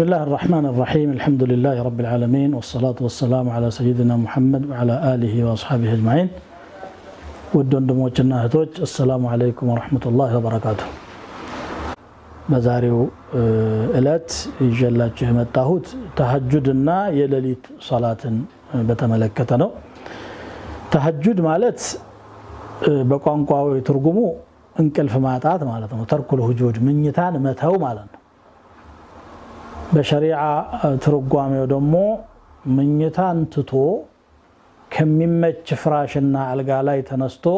بسم الله الرحمن الرحيم الحمد لله رب العالمين والصلاة والسلام على سيدنا محمد وعلى آله وأصحابه أجمعين ودون دموجنا هتوج السلام عليكم ورحمة الله وبركاته بزاريو إلات يجلات جهمة تاهوت تهجدنا يلليت صلاة بتملكتنا تهجد مالت بقانقوا يترجموا انكلف معطات مالتنا ترك الهجود من يتان متهو مالنا بشريعة ترقوامي ودمو من يتان تتو كميمة فراشنا القالاي تنستو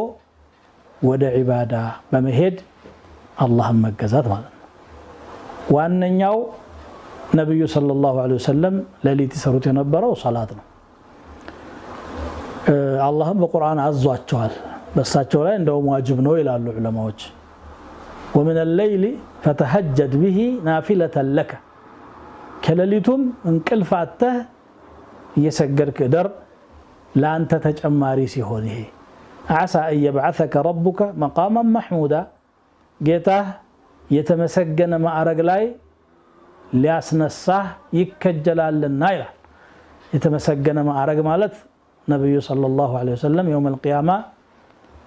ودى عبادة بمهد اللهم مقزات مالنا وأننيو نبي صلى الله عليه وسلم لليتي سروت ينبروا صلاتنا اللهم بقرآن عزوات شوال بس ساتشولا عندهم واجب نو إلى العلماء ومن الليل فتهجد به نافلة لك كلليتم انقلف عته يسجرك در لا أنت تجماري سيهونه عسى أن يبعثك ربك مقاما محمودا جيته يتمسجن مع رجلاي لياسنصح يكجلال للنايل يتمسجن مع رجل مالت نبي صلى الله عليه وسلم يوم القيامة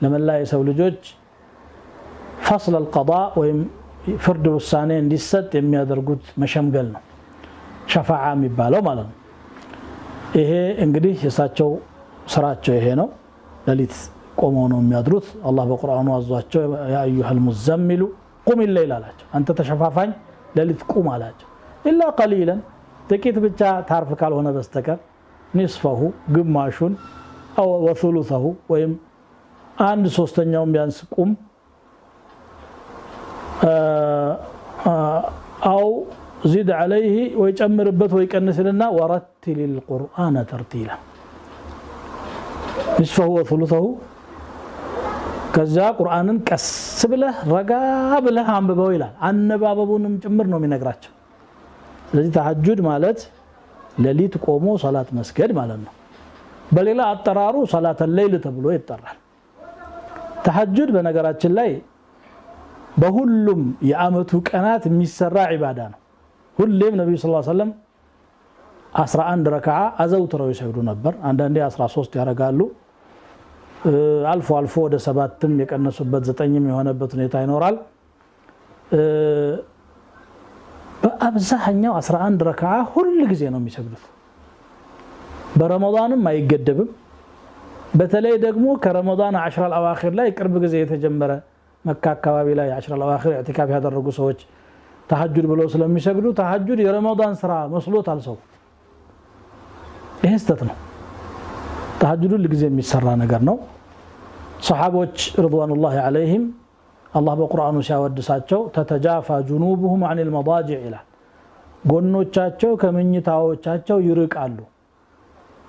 لما لا يسول جوج فصل القضاء وفرد الثانين للست يميادرقوت مشمقلنا شفاعة ميبالو مالن ይሄ እንግዲህ የሳቸው ስራቸው ይሄ ነው ለሊት ቆመው ነው የሚያድሩት አላህ በቁርአኑ አዟቸው ያ አዩሃል ሙዘሚሉ ቁም الليل አላቸው አንተ ተሸፋፋኝ ለሊት ቁም አላቸው ኢላ ቀሊላን ጥቂት ብቻ ታርፍ ካልሆነ በስተቀር ንስፈሁ ግማሹን አው ወثلثه ወይም አንድ ሶስተኛውን ቢያንስ ቁም አው زيد عليه ويجمرበት ويقنسልና ورتل القرآن ترتيلا نصفه وثلثه ከዛ ቁርአንን ቀስ ብለህ ረጋ ብለህ አንብበው ይላል አነባበቡንም ጭምር ነው የሚነግራቸው ስለዚህ ተሐጁድ ማለት ለሊት ቆሞ ሶላት መስገድ ማለት ነው በሌላ አጠራሩ ሶላተ ሌሊት ተብሎ ይጠራል ተሐጁድ በነገራችን ላይ በሁሉም የአመቱ ቀናት የሚሰራ ዒባዳ ነው ሁሌም ነብዩ ሰለላሁ ዐለይሂ ወሰለም 11 ረካዓ አዘውትረው ይሰግዱ ነበር አንዳንዴ 13 ያረጋሉ አልፎ አልፎ ወደ 7ም የቀነሱበት 9ም የሆነበት ሁኔታ ይኖራል በአብዛኛው 11 ረካዓ ሁሉ ጊዜ ነው የሚሰግዱት በረመዳንም አይገደብም በተለይ ደግሞ ከረመዳን 10 አልአዋኺር ላይ ቅርብ ጊዜ የተጀመረ መካ አካባቢ ላይ 10 አልአዋኺር ኢዕቲካፍ ያደረጉ ሰዎች ተሐጁድ ብለው ስለሚሰግዱ ተሐጁድ የረመዳን ስራ መስሎት አልሰው ይሄ ስተት ነው ተሐጁድ ለጊዜ የሚሰራ ነገር ነው ሰሃቦች ረضوانላሂ ዐለይሂም አላህ በቁርአኑ ሲያወድሳቸው ተተጃፋ ጁኑቡሁም عن المضاجع ይላል ጎኖቻቸው ከመኝታዎቻቸው ይርቃሉ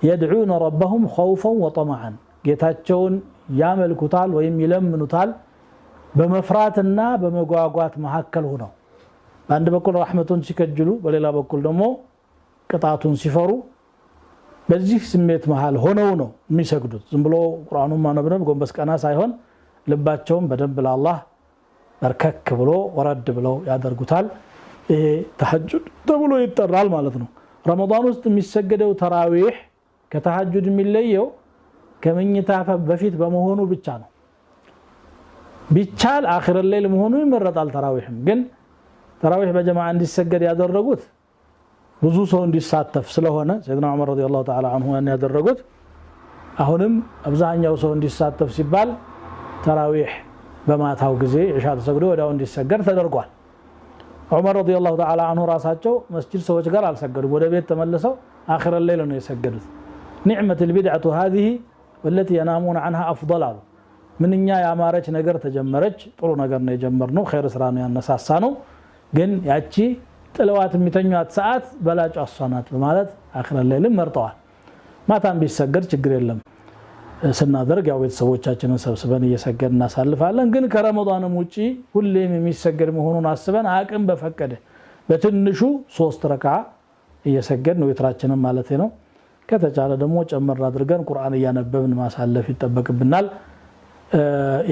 يدعون ربهم خوفا وطمعا ጌታቸውን ያመልኩታል ወይም ይለምኑታል በመፍራትና በመጓጓት መሐከል ሆነው በአንድ በኩል ረህመቱን ሲከጅሉ በሌላ በኩል ደግሞ ቅጣቱን ሲፈሩ በዚህ ስሜት መሃል ሆነው ነው የሚሰግዱት ዝም ብሎ ቁርአኑን ማነበብ ጎንበስ ቀና ሳይሆን ልባቸውን በደንብ ለአላህ በርከክ ብሎ ወረድ ብለው ያደርጉታል ይሄ ተሐጁድ ተብሎ ይጠራል ማለት ነው ረመዳን ውስጥ የሚሰገደው ተራዊህ ከተሐጁድ የሚለየው ከመኝታ በፊት በመሆኑ ብቻ ነው ቢቻል አኺር الليل መሆኑ ይመረጣል ተራዊህም ግን ተራዊህ በጀማዓ እንዲሰገድ ያደረጉት ብዙ ሰው እንዲሳተፍ ስለሆነ ሰይድና ዑመር ረዲየላሁ ተዓላ ዐንሁ ያደረጉት አሁንም አብዛኛው ሰው እንዲሳተፍ ሲባል ተራዊህ በማታው ጊዜ ኢሻ ተሰግዶ ወዳው እንዲሰገድ ተደርጓል ዑመር ረዲየላሁ ተዓላ ዐንሁ ራሳቸው መስጂድ ሰዎች ጋር አልሰገዱም ወደ ቤት ተመልሰው አኺር الليل ነው የሰገዱት نعمة البدعة هذه والتي ينامون عنها أفضل ምንኛ ያማረች ነገር ተጀመረች ጥሩ ነገር ነው የጀመርነው ኸይር ስራ ነው ያነሳሳነው ግን ያቺ ጥለዋት የሚተኙት ሰዓት በላጭ አሷናት በማለት አኺር الليل መርጠዋል ማታም ቢሰገድ ችግር የለም ስናደርግ ያው ቤተሰቦቻችንን ሰብስበን እየሰገድን እናሳልፋለን ግን ከረመዳንም ውጪ ሁሌም የሚሰገድ መሆኑን አስበን አቅም በፈቀደ በትንሹ 3 ረካዓ እየሰገድን ነው ወትራችንን ማለት ነው ከተቻለ ደግሞ ጨመር አድርገን ቁርአን እያነበብን ማሳለፍ ይተበቅብናል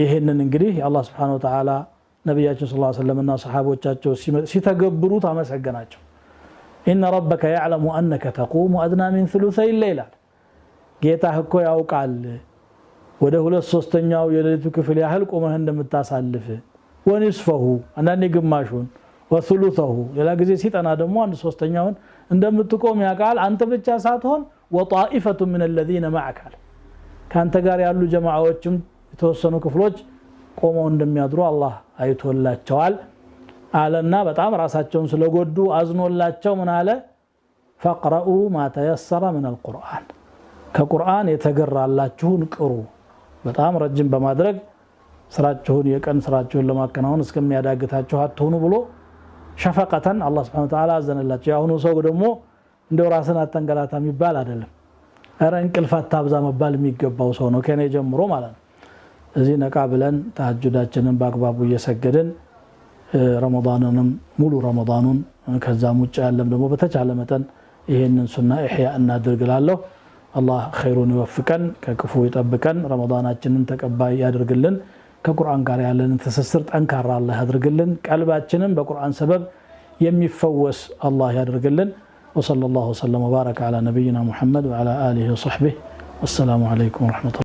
ይሄንን እንግዲህ አላህ Subhanahu Wa Ta'ala ነብያችን ሰለላሁ ዐለይሂ ወሰለም እና ሰሃቦቻቸው ሲተገብሩት አመሰገናቸው إن ربك يعلم أنك تقوم أدنى من ثلثي الليل ጌታህ እኮ ያውቃል ወደ 2/3ኛው የሌሊቱ ክፍል ያህል ቆመህ እንደምታሳልፍ ወንስፈሁ አንዳንዴ ግማሹን ወثلثه ሌላ ጊዜ ሲጠና ደግሞ 1/3ኛውን እንደምትቆም ያውቃል አንተ ብቻ ሳትሆን وطائفة من الذين معك ካንተ ጋር ያሉ ጀማዓዎችም የተወሰኑ ክፍሎች ቆመው እንደሚያድሩ አላህ አይቶላቸዋል አለና በጣም ራሳቸውን ስለጎዱ አዝኖላቸው ምን አለ فقرؤوا ما تيسر من القرآن ከቁርአን የተገራላችሁን ቅሩ በጣም ረጅም በማድረግ ስራችሁን የቀን ስራችሁን ለማከናወን እስከሚያዳግታችሁ አትሆኑ ብሎ ሸፈቀተን አላህ Subhanahu Wa Ta'ala አዘነላቸው ያሁኑ ሰው ደግሞ እንደው ራስን አተንገላታ የሚባል አይደለም አረ እንቅልፋት ታብዛ መባል የሚገባው ሰው ነው ከኔ ጀምሮ ማለት ነው እዚህ ነቃ ብለን ተሐጁዳችንን በአግባቡ እየሰገድን ረመዳንንም ሙሉ ረመዳኑን ከዛም ውጭ ያለም ደግሞ በተቻለ መጠን ይሄንን ሱና ኢህያ እናድርግላለሁ አላህ ኸይሩን ይወፍቀን ከክፉ ይጠብቀን ረመዳናችንን ተቀባይ ያድርግልን ከቁርአን ጋር ያለን ተሰስር ጠንካራ አላህ ያድርግልን ቀልባችንን በቁርአን ሰበብ የሚፈወስ አላህ ያድርግልን وصلى الله وسلم وبارك على نبينا محمد وعلى آله وصحبه والسلام عليكم ورحمة الله